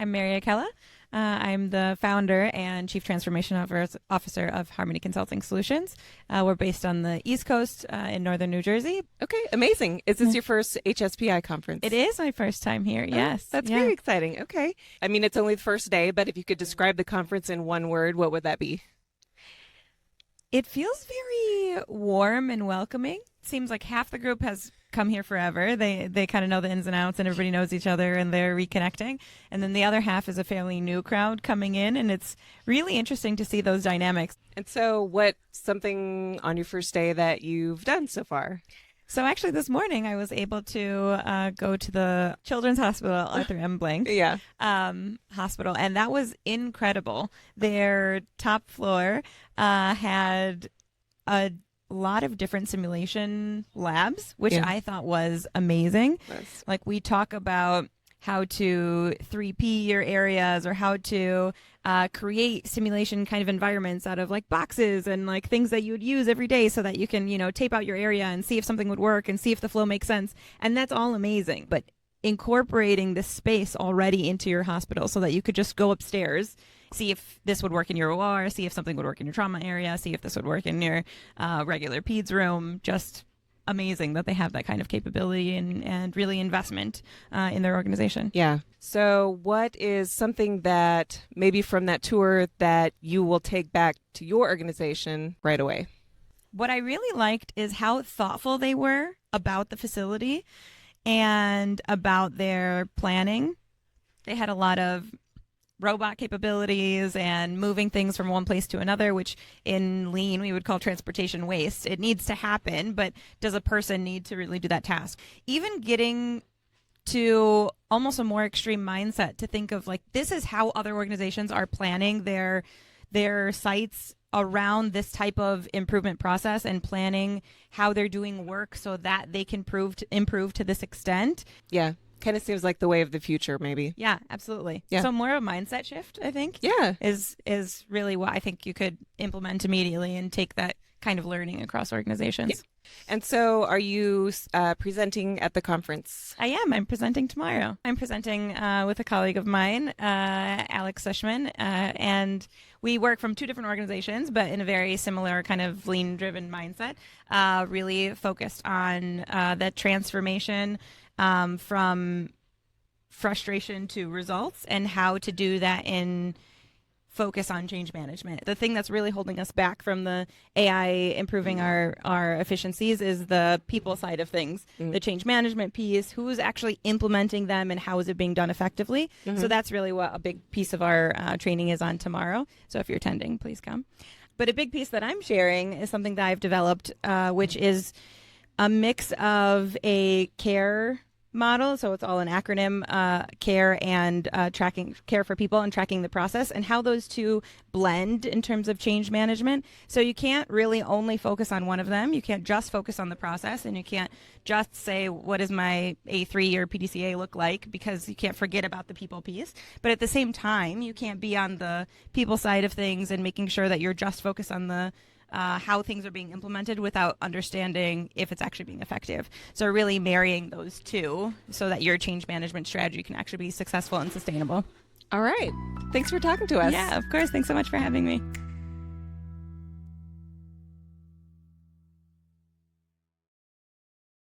I'm Mary Akella. I'm the founder and Chief Transformation Officer of Harmony Consulting Solutions. We're based on the East Coast in northern New Jersey. Okay, amazing. Is this your first HSPI conference? It is my first time here, yes. That's very exciting. Okay. I mean, it's only the first day, but if you could describe the conference in one word, what would that be? It feels very warm and welcoming. Seems like half the group has come here forever. They kind of know the ins and outs, and everybody knows each other, and they're reconnecting. And then the other half is a fairly new crowd coming in, and it's really interesting to see those dynamics. And so what's something on your first day that you've done so far? So actually this morning I was able to go to the Children's Hospital, Arthur M. Blank Hospital, and that was incredible. Their top floor had a lot of different simulation labs, which I thought was amazing. Yes. Like we talk about how to 3P your areas or how to create simulation kind of environments out of like boxes and like things that you would use every day so that you can, tape out your area and see if something would work and see if the flow makes sense. And that's all amazing. But incorporating this space already into your hospital so that you could just go upstairs, see if this would work in your OR, see if something would work in your trauma area, see if this would work in your regular peds room, just amazing that they have that kind of capability and really investment in their organization. Yeah. So what is something that maybe from that tour that you will take back to your organization right away? What I really liked is how thoughtful they were about the facility and about their planning. They had a lot of robot capabilities and moving things from one place to another, which in lean we would call transportation waste. It needs to happen, but does a person need to really do that task? Even getting to almost a more extreme mindset to think of like, this is how other organizations are planning their sites around this type of improvement process and planning how they're doing work so that they can improve to this extent. Yeah. Kind of seems like the way of the future, maybe. Yeah, absolutely. Yeah. So more of a mindset shift, I think. Yeah. Is really what I think you could implement immediately and take that kind of learning across organizations. Yeah. And so are you presenting at the conference? I am. I'm presenting tomorrow. I'm presenting with a colleague of mine, Alex Sushman, and we work from two different organizations, but in a very similar kind of lean-driven mindset, really focused on that transformation from frustration to results and how to do that in focus on change management. The thing that's really holding us back from the AI improving our efficiencies is the people side of things, the change management piece, who's actually implementing them and how is it being done effectively. So that's really what a big piece of our training is on tomorrow. So if you're attending, please come. But a big piece that I'm sharing is something that I've developed, which is a mix of a care model, so it's all an acronym, care and tracking, care for people and tracking the process, and how those two blend in terms of change management. So you can't really only focus on one of them. You can't just focus on the process, and you can't just say, what does my A3 or PDCA look like, because you can't forget about the people piece. But at the same time, you can't be on the people side of things and making sure that you're just focused on the how things are being implemented without understanding if it's actually being effective. So really marrying those two so that your change management strategy can actually be successful and sustainable. All right. Thanks for talking to us. Yeah, of course. Thanks so much for having me.